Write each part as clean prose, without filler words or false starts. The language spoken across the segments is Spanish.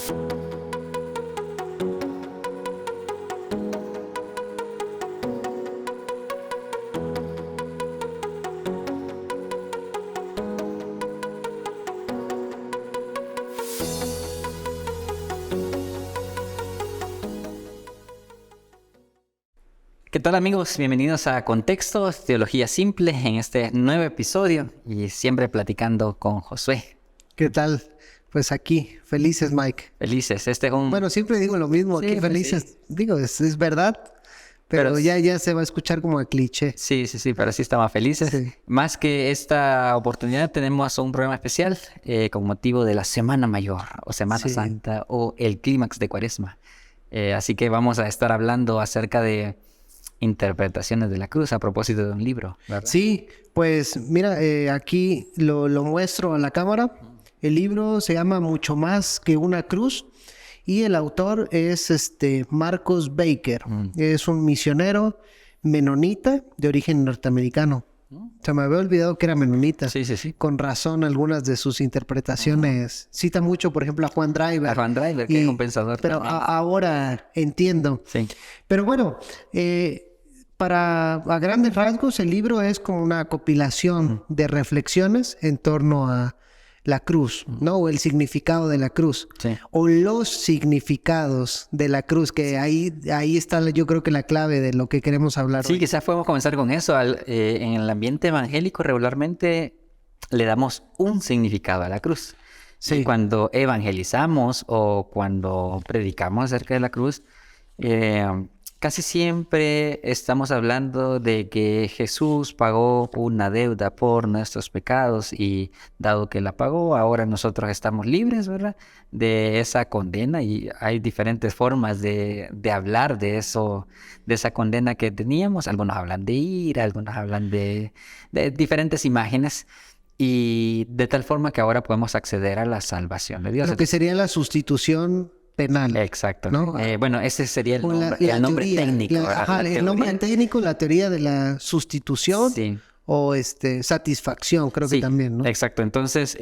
¿Qué tal, amigos? Bienvenidos a Contexto, Teología Simple, en este nuevo episodio y siempre platicando con Josué. ¿Qué tal? Pues aquí, felices, Mike. Felices, Bueno, siempre digo lo mismo, Sí, aquí pues felices. sí. Digo, es verdad, pero ya se va a escuchar como a cliché. Sí, pero sí estamos felices. Sí. Más que esta oportunidad tenemos un programa especial con motivo de la Semana Mayor o Semana Sí. Santa o el clímax de Cuaresma. Así que vamos a estar hablando acerca de interpretaciones de la cruz a propósito de un libro, ¿verdad? Sí, pues mira, aquí lo muestro a la cámara. El libro se llama Mucho más que una cruz y el autor es Marcus Baker. Es un misionero menonita de origen norteamericano. Se me había olvidado que era menonita. Sí. Con razón, algunas de sus interpretaciones cita mucho, por ejemplo, a Juan Driver. A Juan Driver, que es un pensador. Pero ahora entiendo. Sí. Pero bueno, a grandes rasgos, el libro es como una compilación de reflexiones en torno a la cruz, ¿no? O el significado de la cruz. Sí. O los significados de la cruz, que ahí está yo creo que la clave de lo que queremos hablar Sí, hoy. quizás podemos comenzar con eso. En el ambiente evangélico regularmente le damos un significado a la cruz. Sí. Y cuando evangelizamos o cuando predicamos acerca de la cruz, casi siempre estamos hablando de que Jesús pagó una deuda por nuestros pecados y dado que la pagó, ahora nosotros estamos libres, ¿verdad?, de esa condena, y hay diferentes formas de hablar de eso, de esa condena que teníamos. Algunos hablan de ira, algunos hablan de diferentes imágenes, y de tal forma que ahora podemos acceder a la salvación de Dios. Lo que sería la sustitución penal. Exacto. ¿No? Bueno, ese sería el O nombre, la el nombre teoría, técnico. el nombre técnico, la teoría de la sustitución. Sí. O satisfacción, creo que también, ¿no? Exacto. Entonces,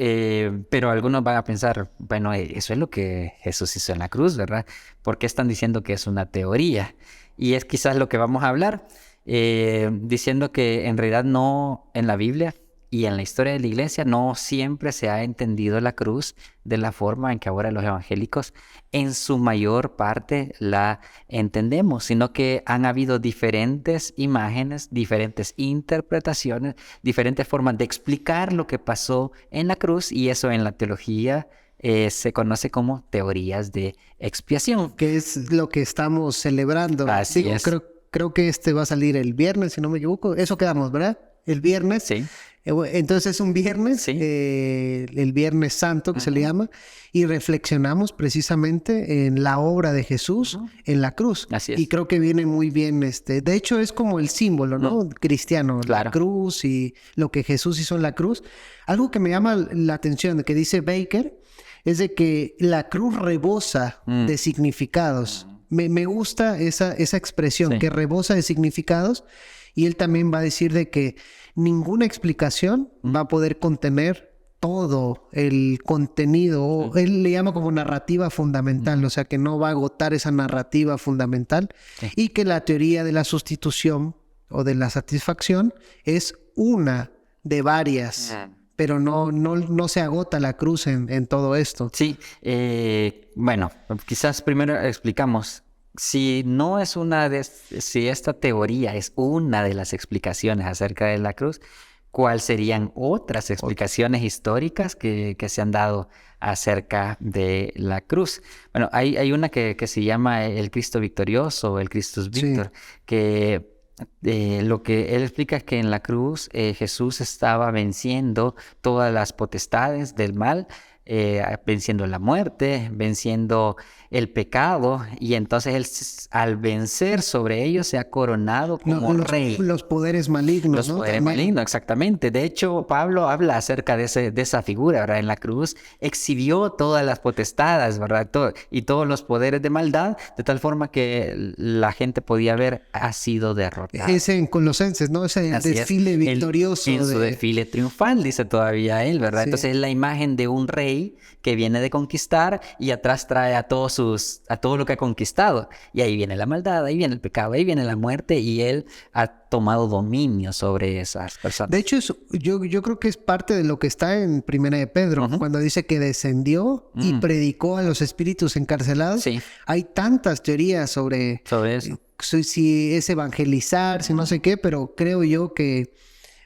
pero algunos van a pensar, bueno, eso es lo que Jesús hizo en la cruz, ¿verdad? ¿Por qué están diciendo que es una teoría? Y es quizás lo que vamos a hablar, diciendo que en realidad no, en la Biblia y en la historia de la iglesia no siempre se ha entendido la cruz de la forma en que ahora los evangélicos en su mayor parte la entendemos, sino que han habido diferentes imágenes, diferentes interpretaciones, diferentes formas de explicar lo que pasó en la cruz, y eso en la teología se conoce como teorías de expiación. Que es lo que estamos celebrando. Así es. Creo que va a salir el viernes, si no me equivoco. Eso quedamos, ¿verdad? El viernes. Sí. Entonces es un viernes, Sí. El Viernes Santo que se le llama, y reflexionamos precisamente en la obra de Jesús en la cruz. Así es. Y creo que viene muy bien, de hecho es como el símbolo, ¿no? Cristiano, Claro. La cruz y lo que Jesús hizo en la cruz. Algo que me llama la atención de que dice Baker es de que la cruz rebosa de significados. Me gusta esa expresión, Sí. que rebosa de significados. Y él también va a decir de que ninguna explicación va a poder contener todo el contenido. O él le llama como narrativa fundamental, o sea que no va a agotar esa narrativa fundamental. Sí. Y que la teoría de la sustitución o de la satisfacción es una de varias, pero no se agota la cruz en todo esto. Sí, bueno, quizás primero explicamos. Si esta teoría es una de las explicaciones acerca de la cruz, ¿cuáles serían otras explicaciones históricas que se han dado acerca de la cruz? Bueno, hay una que se llama el Cristo victorioso, el Christus Victor, que lo que él explica es que en la cruz Jesús estaba venciendo todas las potestades del mal, venciendo la muerte, venciendo el pecado, y entonces él, al vencer sobre ellos, se ha coronado como rey. Los poderes malignos, Los ¿no? poderes malignos, exactamente. De hecho, Pablo habla acerca de esa figura, ¿verdad? En la cruz exhibió todas las potestades, ¿verdad? Y todos los poderes de maldad, de tal forma que la gente podía ver, ha sido derrotada. Ese en Colosenses, ¿no? Ese desfile victorioso. En su desfile triunfal, dice todavía él, ¿verdad? Sí. Entonces es la imagen de un rey rey que viene de conquistar y atrás trae a todo lo que ha conquistado. Y ahí viene la maldad, ahí viene el pecado, ahí viene la muerte y él ha tomado dominio sobre esas personas. De hecho, yo creo que es parte de lo que está en Primera de Pedro, cuando dice que descendió y predicó a los espíritus encarcelados. Sí. Hay tantas teorías sobre eso. Si es evangelizar, si no sé qué, pero creo yo que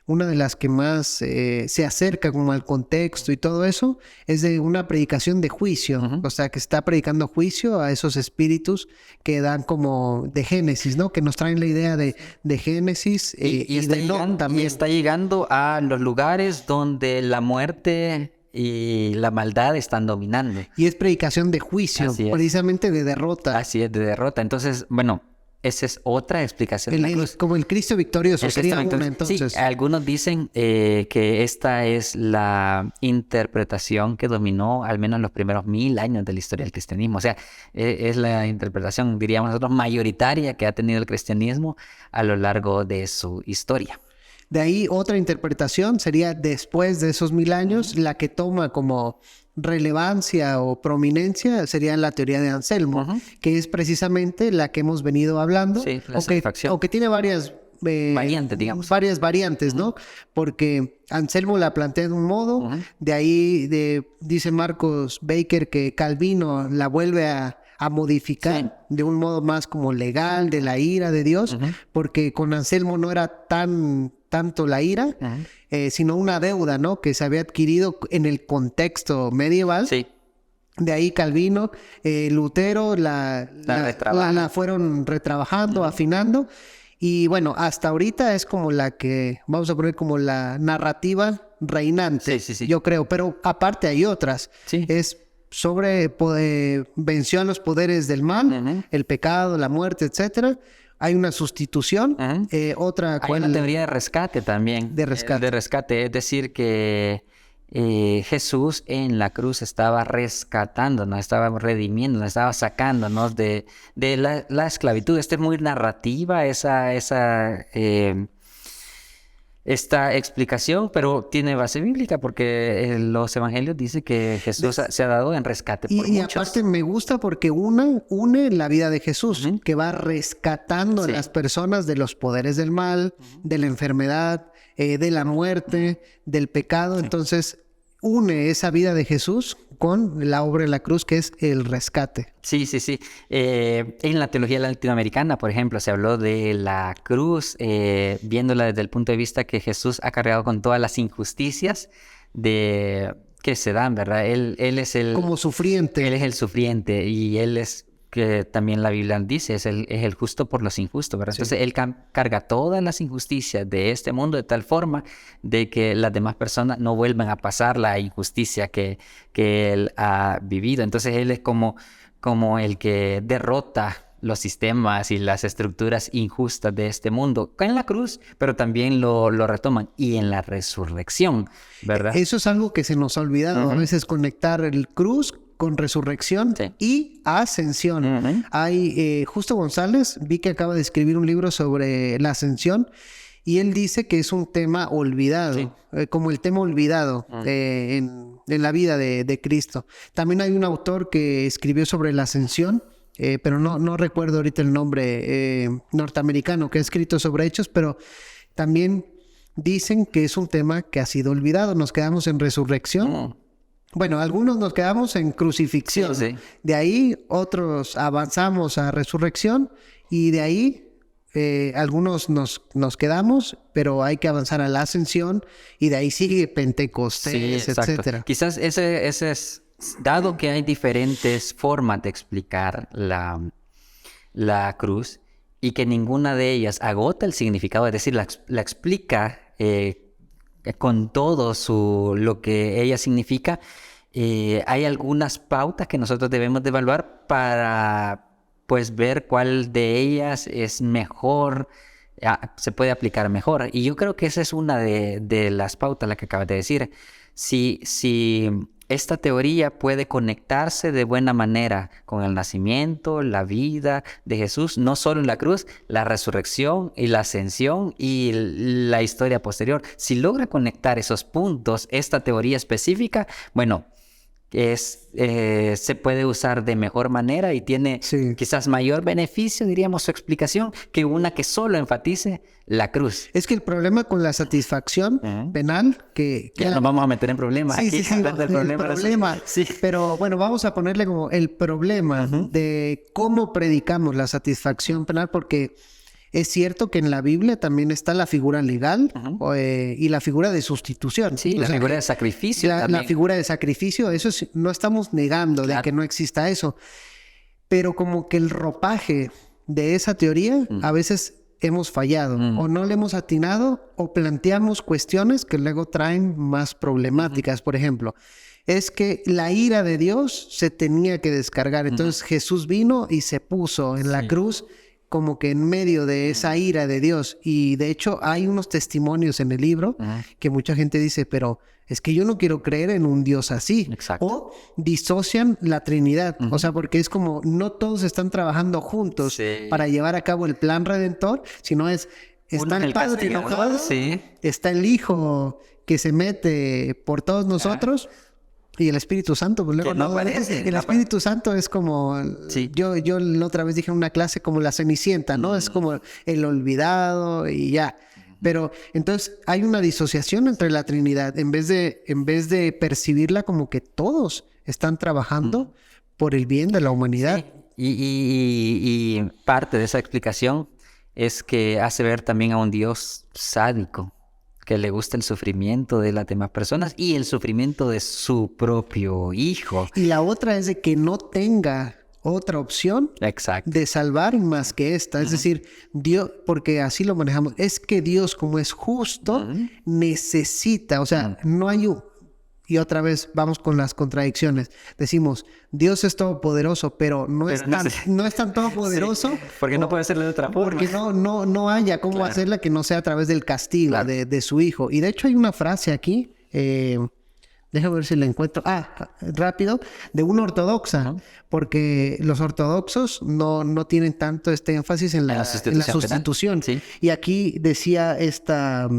una de las que más se acerca como al contexto y todo eso es de una predicación de juicio. O sea, que está predicando juicio a esos espíritus que dan como de Génesis, ¿no? Que nos traen la idea de Génesis y está llegando a los lugares donde la muerte y la maldad están dominando. Y es predicación de juicio, precisamente de derrota. Así es, de derrota. Entonces, bueno, esa es otra explicación de la cruz. Como el Cristo victorioso. Sería una, entonces. Sí, algunos dicen que esta es la interpretación que dominó al menos los primeros 1000 años de la historia del cristianismo. O sea, es la interpretación, diríamos nosotros, mayoritaria que ha tenido el cristianismo a lo largo de su historia. De ahí otra interpretación sería después de esos 1000 años, la que toma como relevancia o prominencia sería la teoría de Anselmo, que es precisamente la que hemos venido hablando, sí, la o que tiene varias variantes, digamos. Varias variantes, ¿no? Porque Anselmo la plantea de un modo, de ahí dice Marcos Baker que Calvino la vuelve a modificar de un modo más como legal, de la ira de Dios, porque con Anselmo no era tanto la ira, sino una deuda, ¿no? Que se había adquirido en el contexto medieval. Sí. De ahí Calvino, Lutero la fueron retrabajando, afinando. Y bueno, hasta ahorita es como la que, vamos a poner como la narrativa reinante, yo creo. Pero aparte hay otras. Sí. Es sobre venció a los poderes del mal, el pecado, la muerte, etcétera. Hay una sustitución, otra... Hay una teoría de rescate también. De rescate. Es decir, que Jesús en la cruz estaba rescatándonos, estaba redimiéndonos, estaba sacándonos de la esclavitud. Esta es muy narrativa, esta explicación, pero tiene base bíblica porque los evangelios dicen que Jesús se ha dado en rescate por muchos. Y aparte me gusta porque une la vida de Jesús, que va rescatando a las personas de los poderes del mal, de la enfermedad, de la muerte, del pecado. Entonces une esa vida de Jesús con la obra de la cruz, que es el rescate. Sí. En la teología latinoamericana, por ejemplo, se habló de la cruz, viéndola desde el punto de vista que Jesús ha cargado con todas las injusticias que se dan, ¿verdad? Él es el... Como sufriente. Él es el sufriente y él es, que también la Biblia dice, es el justo por los injustos, ¿verdad? Sí. Entonces él carga todas las injusticias de este mundo de tal forma de que las demás personas no vuelvan a pasar la injusticia que él ha vivido. Entonces él es como el que derrota los sistemas y las estructuras injustas de este mundo en la cruz, pero también lo retoman y en la resurrección, ¿verdad? Eso es algo que se nos ha olvidado, a veces conectar el cruz con resurrección y ascensión. Hay Justo González, vi que acaba de escribir un libro sobre la ascensión y él dice que es un tema olvidado, como el tema olvidado en la vida de Cristo. También hay un autor que escribió sobre la ascensión, pero no recuerdo ahorita el nombre, norteamericano, que ha escrito sobre hechos, pero también dicen que es un tema que ha sido olvidado. Nos quedamos en resurrección. Bueno, algunos nos quedamos en crucifixión. De ahí otros avanzamos a resurrección y de ahí algunos nos quedamos, pero hay que avanzar a la ascensión y de ahí sigue Pentecostés, etcétera. Quizás ese es, dado que hay diferentes formas de explicar la cruz y que ninguna de ellas agota el significado, es decir, la explica con todo lo que ella significa, hay algunas pautas que nosotros debemos de evaluar para pues ver cuál de ellas es mejor, se puede aplicar mejor. Y yo creo que esa es una de las pautas, la que acabas de decir. Si esta teoría puede conectarse de buena manera con el nacimiento, la vida de Jesús, no solo en la cruz, la resurrección y la ascensión y la historia posterior. Si logra conectar esos puntos, esta teoría específica, bueno, se puede usar de mejor manera y tiene quizás mayor beneficio, diríamos, su explicación, que una que solo enfatice la cruz. Es que el problema con la satisfacción penal, que ya nos vamos a meter en problemas. Sí, el problema. Sí. Pero bueno, vamos a ponerle como el problema de cómo predicamos la satisfacción penal, porque es cierto que en la Biblia también está la figura legal y la figura de sustitución. Sí, la figura de sacrificio. La figura de sacrificio, eso no estamos negando de que no exista eso. Pero como que el ropaje de esa teoría a veces hemos fallado o no le hemos atinado o planteamos cuestiones que luego traen más problemáticas. Por ejemplo, es que la ira de Dios se tenía que descargar. Entonces Jesús vino y se puso en la cruz como que en medio de esa ira de Dios. Y de hecho hay unos testimonios en el libro que mucha gente dice, pero es que yo no quiero creer en un Dios así. Exacto. O disocian la Trinidad. O sea, porque es como no todos están trabajando juntos para llevar a cabo el plan redentor, sino está el Padre enojado, está el Hijo que se mete por todos nosotros. Y el Espíritu Santo, pues luego no aparece. El Espíritu Santo es como... Yo la otra vez dije en una clase como la Cenicienta, ¿no? Es como el olvidado y ya. Pero entonces hay una disociación entre la Trinidad. En vez de percibirla como que todos están trabajando por el bien de la humanidad. Sí. Y parte de esa explicación es que hace ver también a un Dios sádico, que le gusta el sufrimiento de las demás personas y el sufrimiento de su propio hijo. Y la otra es de que no tenga otra opción de salvar más que esta. Es decir, Dios, porque así lo manejamos, es que Dios, como es justo, necesita, o sea, no hay un... Y otra vez vamos con las contradicciones. Decimos, Dios es todopoderoso, pero no es tan todopoderoso. Porque no puede serle de otra forma. Porque no haya cómo hacerla que no sea a través del castigo de su hijo. Y de hecho hay una frase aquí, déjame ver si la encuentro. Rápido, de una ortodoxa. Porque los ortodoxos no tienen tanto este énfasis en la sustitución. Sí. Y aquí decía esta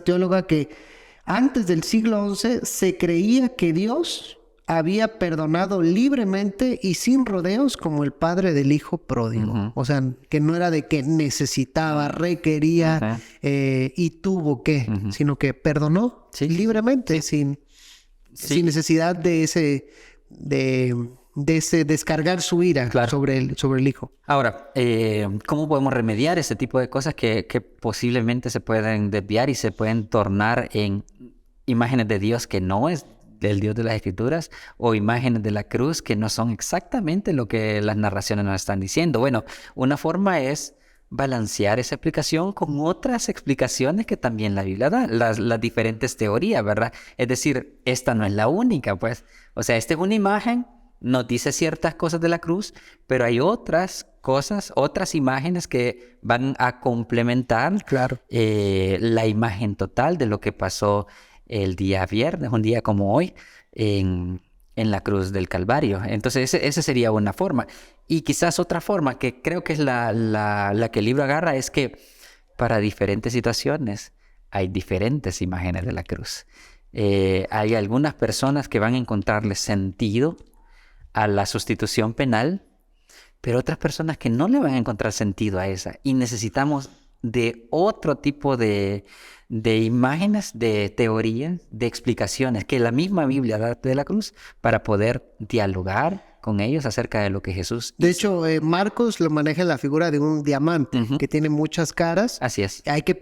teóloga que antes del siglo XI se creía que Dios había perdonado libremente y sin rodeos como el padre del hijo pródigo. O sea, que no era de que necesitaba, requería y tuvo que, sino que perdonó libremente sin necesidad de ese descargar su ira sobre el hijo. Ahora, ¿cómo podemos remediar ese tipo de cosas que posiblemente se pueden desviar y se pueden tornar en imágenes de Dios que no es el Dios de las Escrituras o imágenes de la cruz que no son exactamente lo que las narraciones nos están diciendo? Bueno, una forma es balancear esa explicación con otras explicaciones que también la Biblia da, las diferentes teorías, ¿verdad? Es decir, esta no es la única, pues. O sea, esta es una imagen, nos dice ciertas cosas de la cruz, pero hay otras cosas, otras imágenes que van a complementar la imagen total de lo que pasó el día viernes, un día como hoy, en la cruz del Calvario. Entonces, esa sería una forma. Y quizás otra forma, que creo que es la que el libro agarra, es que para diferentes situaciones hay diferentes imágenes de la cruz. Hay algunas personas que van a encontrarle sentido a la sustitución penal, pero otras personas que no le van a encontrar sentido a esa. Y necesitamos de otro tipo de imágenes, de teorías, de explicaciones que la misma Biblia da de la cruz para poder dialogar con ellos acerca de lo que Jesús hizo. De hecho, Marcos lo maneja en la figura de un diamante que tiene muchas caras. Así es. Hay que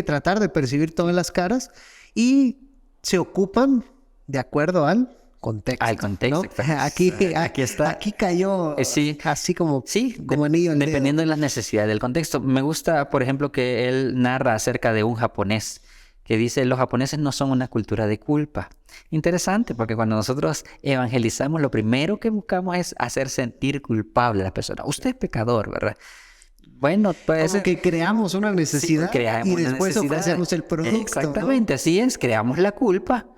tratar de percibir todas las caras y se ocupan de acuerdo al contexto. Al contexto. ¿No? Aquí está. Aquí cayó así como anillo al dedo. Dependiendo de las necesidades del contexto. Me gusta, por ejemplo, que él narra acerca de un japonés que dice: los japoneses no son una cultura de culpa. Interesante, porque cuando nosotros evangelizamos, lo primero que buscamos es hacer sentir culpable a la persona. Usted es pecador, ¿verdad? Bueno, pues... Como que creamos una necesidad y después ofrecemos el producto. Exactamente, ¿no? Así es. Creamos la culpa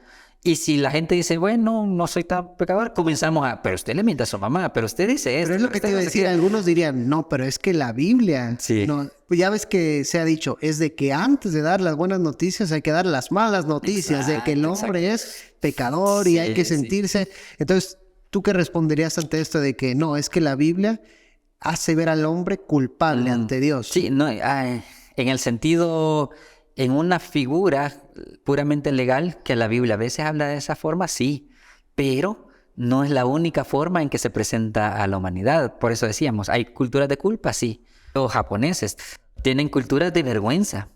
Y si la gente dice, bueno, no soy tan pecador, comenzamos a, pero usted le miente a su mamá, pero usted dice esto. Pero es lo que te iba a decir, qué. algunos dirían, no, pero es que la Biblia, Sí. no, pues ya ves que se ha dicho, es de que antes de dar las buenas noticias hay que dar las malas noticias, de que el hombre es pecador y hay que sentirse. Entonces, ¿tú qué responderías ante esto de que no, es que la Biblia hace ver al hombre culpable ante Dios? Sí, no, en el sentido, en una figura puramente legal, que la Biblia a veces habla de esa forma, sí, pero no es la única forma en que se presenta a la humanidad. Por eso decíamos, hay culturas de culpa, sí. Los japoneses tienen culturas de vergüenza.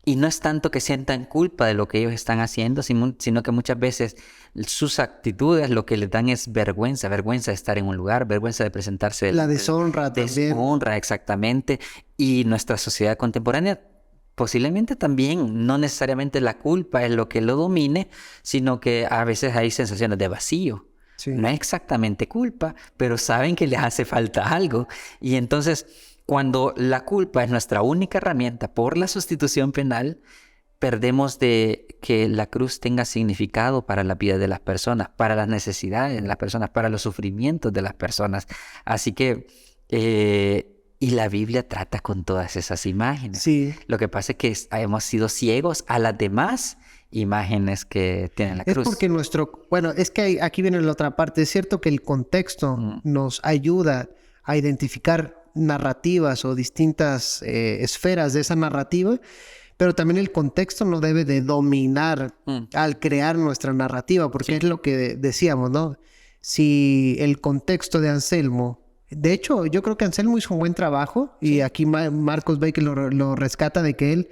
Y no es tanto que sientan culpa de lo que ellos están haciendo, sino que muchas veces sus actitudes lo que les dan es vergüenza, vergüenza de estar en un lugar, vergüenza de presentarse. La deshonra también. Deshonra, exactamente. Y nuestra sociedad contemporánea posiblemente también, no necesariamente la culpa es lo que lo domine, sino que a veces hay sensaciones de vacío. Sí. No es exactamente culpa, pero saben que les hace falta algo. Y entonces, cuando la culpa es nuestra única herramienta por la sustitución penal, perdemos de que la cruz tenga significado para la vida de las personas, para las necesidades de las personas, para los sufrimientos de las personas. Así que, y la Biblia trata con todas esas imágenes. Sí. Lo que pasa es que hemos sido ciegos a las demás imágenes que tiene la cruz. Es porque bueno, es que aquí viene la otra parte. Es cierto que el contexto nos ayuda a identificar narrativas o distintas esferas de esa narrativa, pero también el contexto no debe de dominar al crear nuestra narrativa, porque es lo que decíamos, ¿no? Si el contexto de Anselmo, de hecho, yo creo que Anselmo hizo un buen trabajo y aquí Marcos Baker lo rescata de que él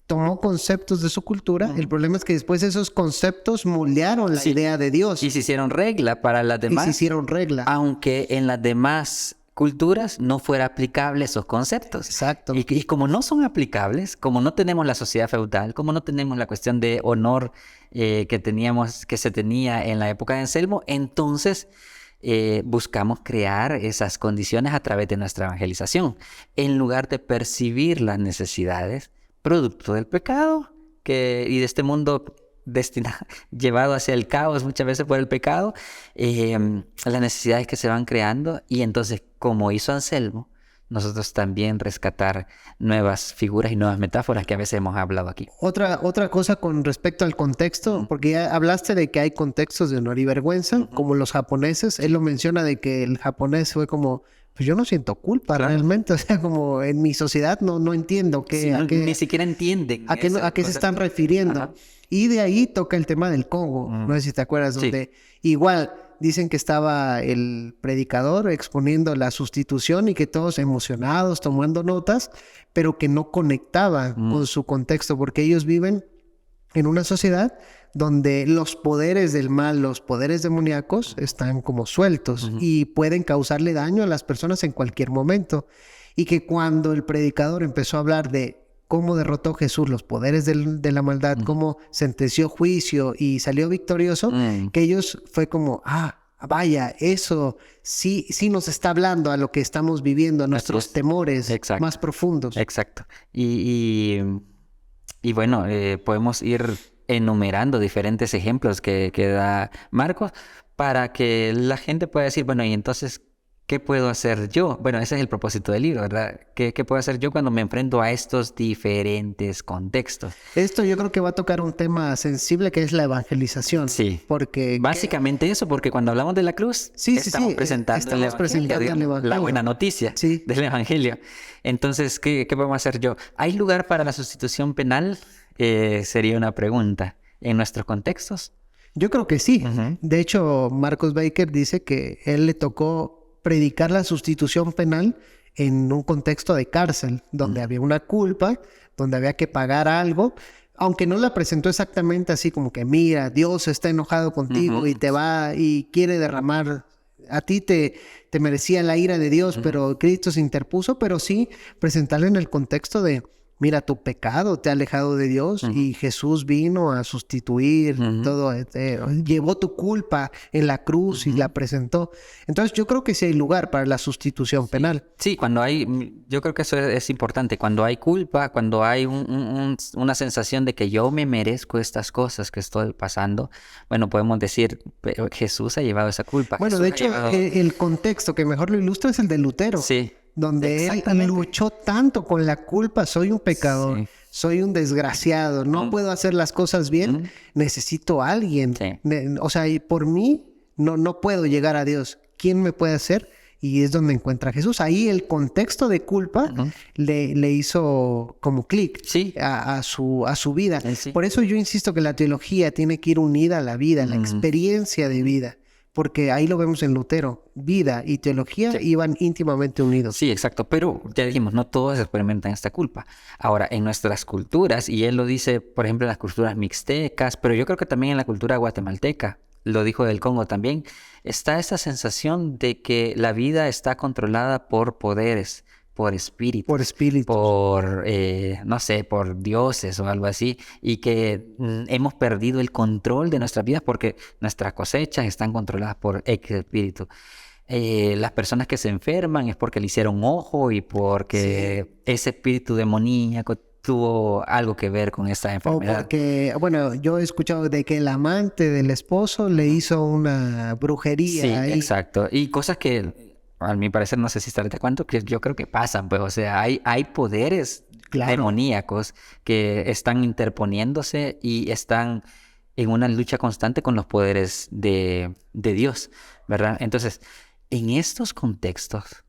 tomó conceptos de su cultura. El problema es que después esos conceptos moldearon la idea de Dios. Y se hicieron regla para las demás. Y se hicieron regla. Aunque en las demás culturas no fuera aplicable esos conceptos. Exacto. Y como no son aplicables, como no tenemos la sociedad feudal, como no tenemos la cuestión de honor que se tenía en la época de Anselmo, entonces buscamos crear esas condiciones a través de nuestra evangelización, en lugar de percibir las necesidades producto del pecado y de este mundo llevado hacia el caos muchas veces por el pecado, las necesidades que se van creando, y entonces, como hizo Anselmo, nosotros también rescatar nuevas figuras y nuevas metáforas que a veces hemos hablado aquí. Otra cosa con respecto al contexto, porque ya hablaste de que hay contextos de honor y vergüenza, como los japoneses. Él lo menciona de que el japonés fue como, pues yo no siento culpa realmente, o sea, como en mi sociedad no entiendo ni siquiera entienden a qué se están refiriendo. Ajá. Y de ahí toca el tema del Congo, no sé si te acuerdas, donde igual dicen que estaba el predicador exponiendo la sustitución y que todos emocionados, tomando notas, pero que no conectaban con su contexto, porque ellos viven en una sociedad donde los poderes del mal, los poderes demoníacos están como sueltos y pueden causarle daño a las personas en cualquier momento. Y que cuando el predicador empezó a hablar de cómo derrotó Jesús los poderes de la maldad, cómo sentenció juicio y salió victorioso, que ellos fue como, vaya, eso sí nos está hablando a lo que estamos viviendo, a nuestros temores más profundos. Exacto. Y bueno, podemos ir enumerando diferentes ejemplos que da Marcos para que la gente pueda decir, bueno, y entonces, ¿qué puedo hacer yo? Bueno, ese es el propósito del libro, ¿verdad? ¿Qué puedo hacer yo cuando me enfrento a estos diferentes contextos? Esto yo creo que va a tocar un tema sensible que es la evangelización. Sí. Porque básicamente eso, porque cuando hablamos de la cruz, estamos presentando el evangelio, la buena noticia del evangelio. Entonces, ¿qué podemos hacer yo? ¿Hay lugar para la sustitución penal? Sería una pregunta. ¿En nuestros contextos? Yo creo que sí. De hecho, Marcos Baker dice que él le tocó predicar la sustitución penal en un contexto de cárcel, donde había una culpa, donde había que pagar algo, aunque no la presentó exactamente así como que, mira, Dios está enojado contigo y te va y quiere derramar, a ti te merecía la ira de Dios, pero Cristo se interpuso, pero sí presentarlo en el contexto de mira, tu pecado te ha alejado de Dios y Jesús vino a sustituir todo, llevó tu culpa en la cruz y la presentó. Entonces yo creo que sí hay lugar para la sustitución penal. Sí, cuando hay, yo creo que eso es importante, cuando hay culpa, cuando hay una sensación de que yo me merezco estas cosas que estoy pasando, bueno, podemos decir, pero Jesús ha llevado esa culpa. Bueno, Jesús de ha hecho, llevado... el contexto que mejor lo ilustra es el de Lutero. Sí, Donde él luchó tanto con la culpa, soy un pecador, sí. soy un desgraciado, no puedo hacer las cosas bien, necesito a alguien. Sí. O sea, y por mí no puedo llegar a Dios. ¿Quién me puede hacer? Y es donde encuentra a Jesús. Ahí el contexto de culpa le hizo como clic Sí. a su vida. Sí. Por eso yo insisto que la teología tiene que ir unida a la vida, a la experiencia de vida. Porque ahí lo vemos en Lutero. Vida y teología iban íntimamente unidos. Sí, exacto. Pero ya dijimos, no todos experimentan esta culpa. Ahora, en nuestras culturas, y él lo dice, por ejemplo, en las culturas mixtecas, pero yo creo que también en la cultura guatemalteca, lo dijo del Congo también, está esta sensación de que la vida está controlada por poderes, por espíritus. Por espíritus. Por, no sé, por dioses o algo así, y que hemos perdido el control de nuestras vidas porque nuestras cosechas están controladas por X espíritu. Las personas que se enferman es porque le hicieron ojo y porque ese espíritu demoníaco tuvo algo que ver con esta enfermedad. O porque, bueno, yo he escuchado de que el amante del esposo le hizo una brujería. Sí, ahí. exacto. Y cosas que, a mi parecer, no sé si estaré de acuerdo, que yo creo que pasan, pues, o sea, hay poderes demoníacos que están interponiéndose y están en una lucha constante con los poderes de Dios, ¿verdad? Entonces, en estos contextos,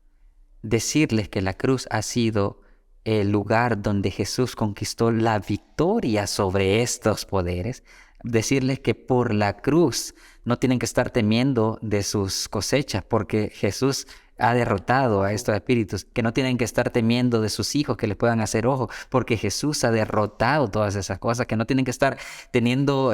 decirles que la cruz ha sido el lugar donde Jesús conquistó la victoria sobre estos poderes, decirles que por la cruz no tienen que estar temiendo de sus cosechas porque Jesús ha derrotado a estos espíritus, que no tienen que estar temiendo de sus hijos que les puedan hacer ojo porque Jesús ha derrotado todas esas cosas, que no tienen que estar teniendo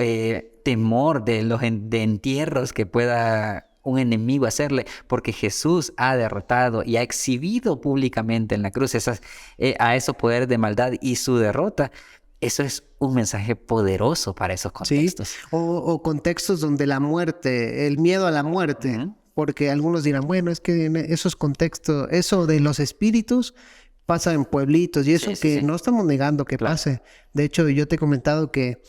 temor de los de entierros que pueda un enemigo hacerle, porque Jesús ha derrotado y ha exhibido públicamente en la cruz a esos poderes de maldad y su derrota. Eso es un mensaje poderoso para esos contextos. Sí. O contextos donde la muerte, el miedo a la muerte, porque algunos dirán, bueno, es que en esos contextos, eso de los espíritus pasa en pueblitos y eso no estamos negando que pase. De hecho, yo te he comentado que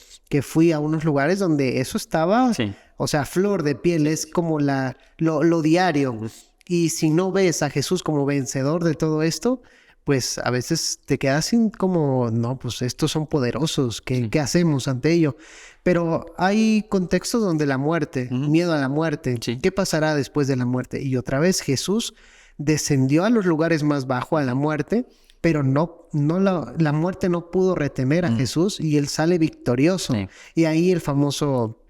fui a unos lugares donde eso estaba, o sea, flor de piel, es como lo diario. Y si no ves a Jesús como vencedor de todo esto, pues a veces te quedas sin como, no, pues estos son poderosos, ¿qué hacemos ante ello? Pero hay contextos donde la muerte, miedo a la muerte, ¿qué pasará después de la muerte? Y otra vez Jesús descendió a los lugares más bajos, a la muerte, pero la muerte no pudo retener a Jesús y él sale victorioso. Y ahí el famoso,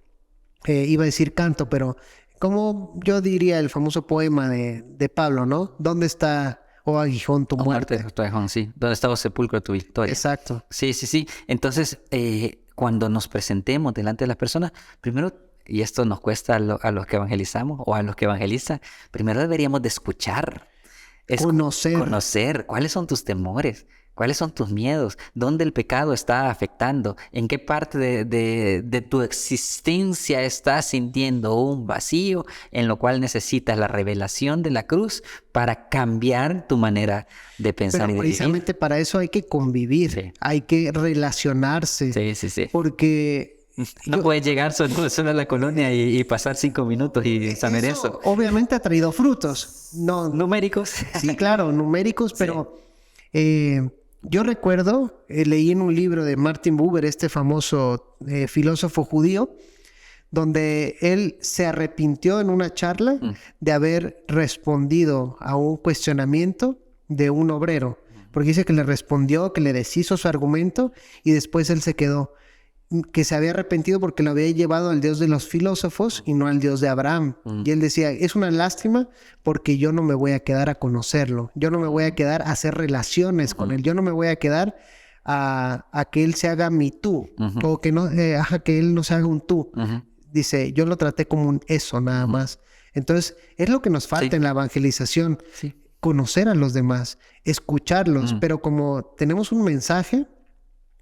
iba a decir canto, pero como yo diría el famoso poema de Pablo, ¿no? ¿Dónde está, oh aguijón, tu muerte? Tu aguijón, sí. ¿Dónde está, oh sepulcro, tu victoria? Exacto. Sí. Entonces, cuando nos presentemos delante de las personas, primero, y esto nos cuesta a los que evangelizamos o a los que evangelizan, primero deberíamos de escuchar. Conocer cuáles son tus temores, cuáles son tus miedos, dónde el pecado está afectando, en qué parte de tu existencia estás sintiendo un vacío en lo cual necesitas la revelación de la cruz para cambiar tu manera de pensar. Pero y de precisamente vivir. Para eso hay que convivir, hay que relacionarse. Sí. Porque no puedes llegar solo a la colonia y pasar 5 minutos y saber eso. Obviamente ha traído frutos. No, numéricos. Sí, claro, numéricos, pero yo recuerdo, leí en un libro de Martin Buber, este famoso filósofo judío, donde él se arrepintió en una charla de haber respondido a un cuestionamiento de un obrero, porque dice que le respondió, que le deshizo su argumento y después él se quedó, que se había arrepentido porque lo había llevado al Dios de los filósofos y no al Dios de Abraham. Y él decía, es una lástima porque yo no me voy a quedar a conocerlo, yo no me voy a quedar a hacer relaciones con él, yo no me voy a quedar a que él se haga mi tú, o que que él no se haga un tú. Dice, yo lo traté como un eso nada más. Entonces, es lo que nos falta en la evangelización. conocer a los demás, escucharlos, pero como tenemos un mensaje,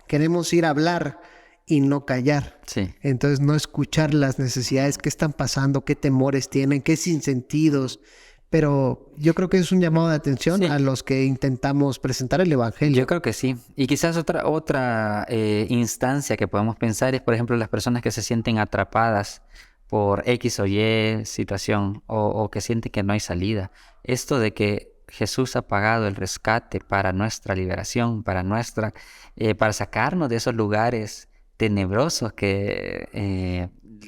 queremos ir a hablar y no callar. Sí. Entonces no escuchar las necesidades, qué están pasando, qué temores tienen, qué sinsentidos. Pero yo creo que es un llamado de atención a los que intentamos presentar el evangelio. Yo creo que sí. Y quizás otra instancia que podemos pensar es, por ejemplo, las personas que se sienten atrapadas por X o Y situación o que sienten que no hay salida. Esto de que Jesús ha pagado el rescate para nuestra liberación, para sacarnos de esos lugares tenebrosos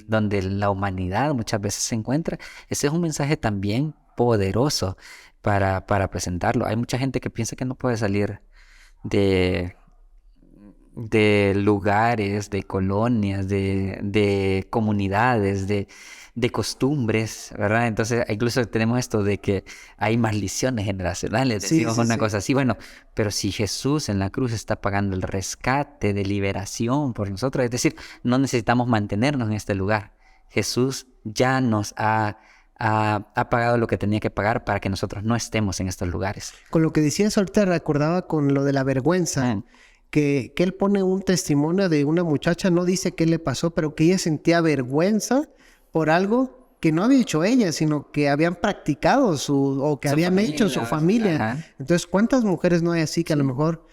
donde la humanidad muchas veces se encuentra. Ese es un mensaje también poderoso para presentarlo. Hay mucha gente que piensa que no puede salir de lugares, de colonias, de comunidades, de costumbres, ¿verdad? Entonces, incluso tenemos esto de que hay maldiciones generacionales, decimos una cosa así. Bueno, pero si Jesús en la cruz está pagando el rescate de liberación por nosotros, es decir, no necesitamos mantenernos en este lugar. Jesús ya nos ha pagado lo que tenía que pagar para que nosotros no estemos en estos lugares. Con lo que decías ahorita recordaba con lo de la vergüenza. Que él pone un testimonio de una muchacha, no dice qué le pasó, pero que ella sentía vergüenza por algo que no había hecho ella, sino que habían practicado habían hecho su familia. Ajá. Entonces, ¿cuántas mujeres no hay así que a lo mejor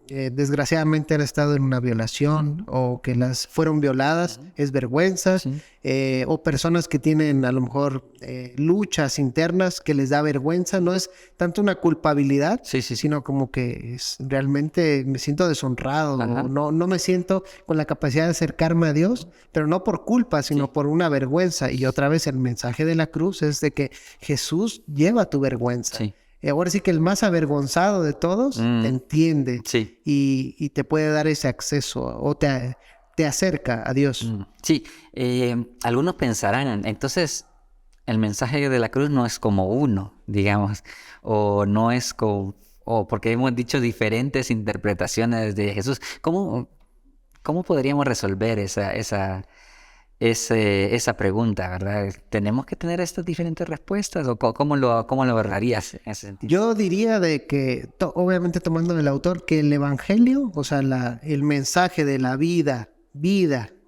desgraciadamente han estado en una violación o que las fueron violadas? Es vergüenza. O personas que tienen a lo mejor luchas internas que les da vergüenza. No es tanto una culpabilidad, sino como que realmente me siento deshonrado. O no me siento con la capacidad de acercarme a Dios, pero no por culpa, sino por una vergüenza. Y otra vez el mensaje de la cruz es de que Jesús lleva tu vergüenza. Ahora sí que el más avergonzado de todos te entiende y te puede dar ese acceso o te acerca a Dios. Sí, algunos pensarán, entonces el mensaje de la cruz no es como uno, digamos, o no es como, porque hemos dicho diferentes interpretaciones de Jesús. ¿Cómo podríamos resolver esa pregunta, verdad? ¿Tenemos que tener estas diferentes respuestas o cómo lo abordarías en ese sentido? Yo diría de que, obviamente tomando del autor, que el evangelio, o sea, el mensaje de la vida,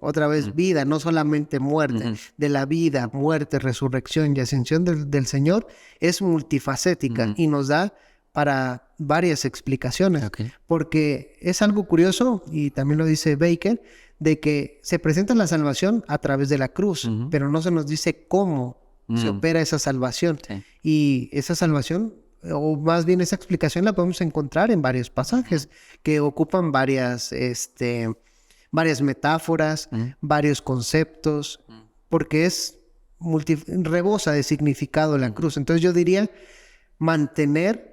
otra vez vida, no solamente muerte, de la vida, muerte, resurrección y ascensión del Señor, es multifacética y nos da para varias explicaciones. Porque es algo curioso, y también lo dice Baker, de que se presenta la salvación a través de la cruz, pero no se nos dice cómo se opera esa salvación. Y esa salvación, o más bien esa explicación, la podemos encontrar en varios pasajes que ocupan varias metáforas, varios conceptos, porque es rebosa de significado la cruz. Entonces yo diría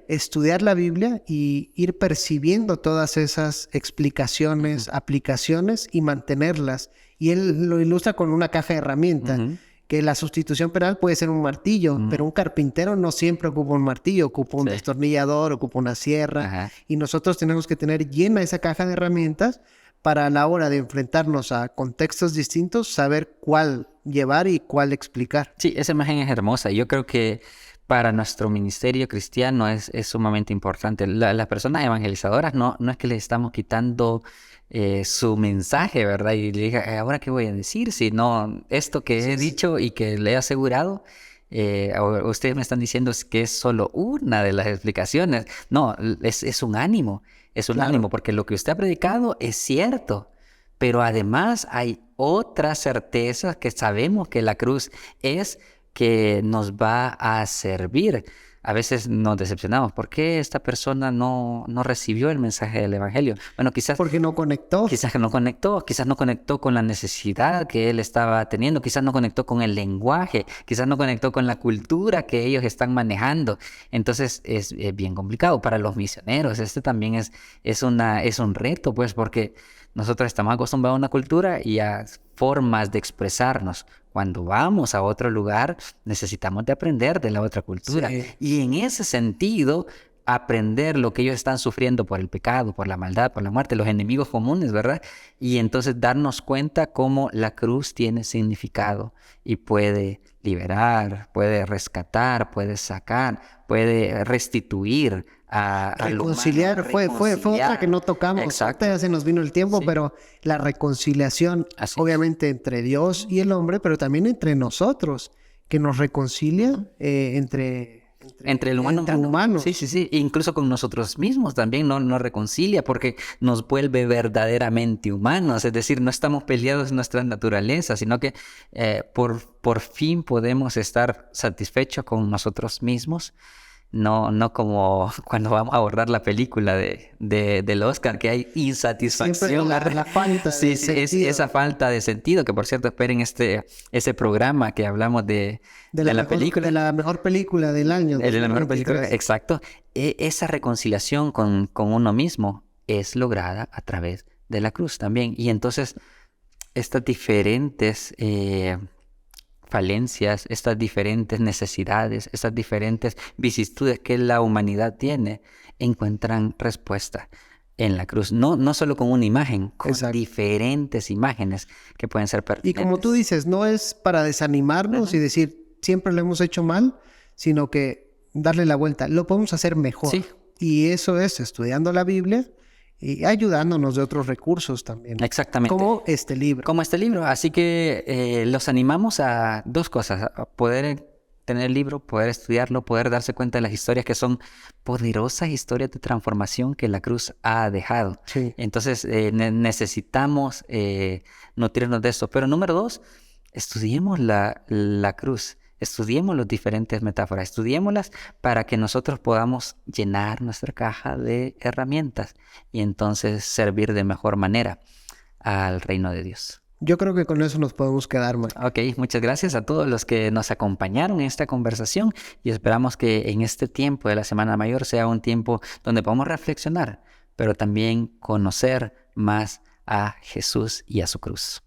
estudiar la Biblia y ir percibiendo todas esas explicaciones, aplicaciones y mantenerlas. Y él lo ilustra con una caja de herramientas, que la sustitución penal puede ser un martillo, pero un carpintero no siempre ocupa un martillo, ocupa un destornillador, ocupa una sierra. Y nosotros tenemos que tener llena esa caja de herramientas para a la hora de enfrentarnos a contextos distintos, saber cuál llevar y cuál explicar. Sí, esa imagen es hermosa. Yo creo que para nuestro ministerio cristiano es sumamente importante. Las personas evangelizadoras no es que les estamos quitando su mensaje, ¿verdad? Y le diga, ¿ahora qué voy a decir? Si no, esto que he dicho y que le he asegurado, ustedes me están diciendo que es solo una de las explicaciones. No, es un ánimo. Es un ánimo, porque lo que usted ha predicado es cierto. Pero además hay otras certezas que sabemos que la cruz es que nos va a servir. A veces nos decepcionamos. ¿Por qué esta persona no recibió el mensaje del evangelio? Bueno, quizás porque no conectó. Quizás no conectó con la necesidad que él estaba teniendo, quizás no conectó con el lenguaje, quizás no conectó con la cultura que ellos están manejando. Entonces es bien complicado para los misioneros. Este también es un reto, pues, porque nosotros estamos acostumbrados a una cultura y a formas de expresarnos. Cuando vamos a otro lugar, necesitamos de aprender de la otra cultura. Y en ese sentido, aprender lo que ellos están sufriendo por el pecado, por la maldad, por la muerte, los enemigos comunes, ¿verdad? Y entonces darnos cuenta cómo la cruz tiene significado y puede liberar, puede rescatar, puede sacar, puede restituir a reconciliar, lo humano, fue otra que no tocamos. Exacto. Ya se nos vino el tiempo, Sí. pero la reconciliación, Así obviamente entre Dios y el hombre, pero también entre nosotros, que nos reconcilia entre Entre el humano. entre humanos. Sí, sí, sí. Incluso con nosotros mismos también nos reconcilia porque nos vuelve verdaderamente humanos. Es decir, no estamos peleados en nuestra naturaleza, sino que por fin podemos estar satisfechos con nosotros mismos. No como cuando vamos a abordar la película del Oscar, que hay insatisfacción. Siempre la falta Sí, de sí, es sentido. esa falta de sentido, que por cierto esperen ese programa que hablamos de la película. De la mejor película del año. De la mejor 2023. película, exacto. Esa reconciliación con uno mismo es lograda a través de la cruz también. Y entonces estas diferentes falencias, estas diferentes necesidades, estas diferentes vicisitudes que la humanidad tiene, encuentran respuesta en la cruz. No solo con una imagen, con Exacto. diferentes imágenes que pueden ser Y pertinentes. como tú dices, no es para desanimarnos y decir siempre lo hemos hecho mal, sino que darle la vuelta. Lo podemos hacer mejor. Sí. Y eso es estudiando la Biblia y ayudándonos de otros recursos también. Exactamente. Como este libro. Como este libro. Así que los animamos a dos cosas. A poder tener el libro, poder estudiarlo, poder darse cuenta de las historias que son poderosas historias de transformación que la cruz ha dejado. Sí. Entonces necesitamos nutrirnos de eso. Pero número dos, estudiemos la cruz. Estudiemos las diferentes metáforas, estudiémoslas para que nosotros podamos llenar nuestra caja de herramientas y entonces servir de mejor manera al reino de Dios. Yo creo que con eso nos podemos quedar, man. Ok, muchas gracias a todos los que nos acompañaron en esta conversación y esperamos que en este tiempo de la Semana Mayor sea un tiempo donde podamos reflexionar, pero también conocer más a Jesús y a su cruz.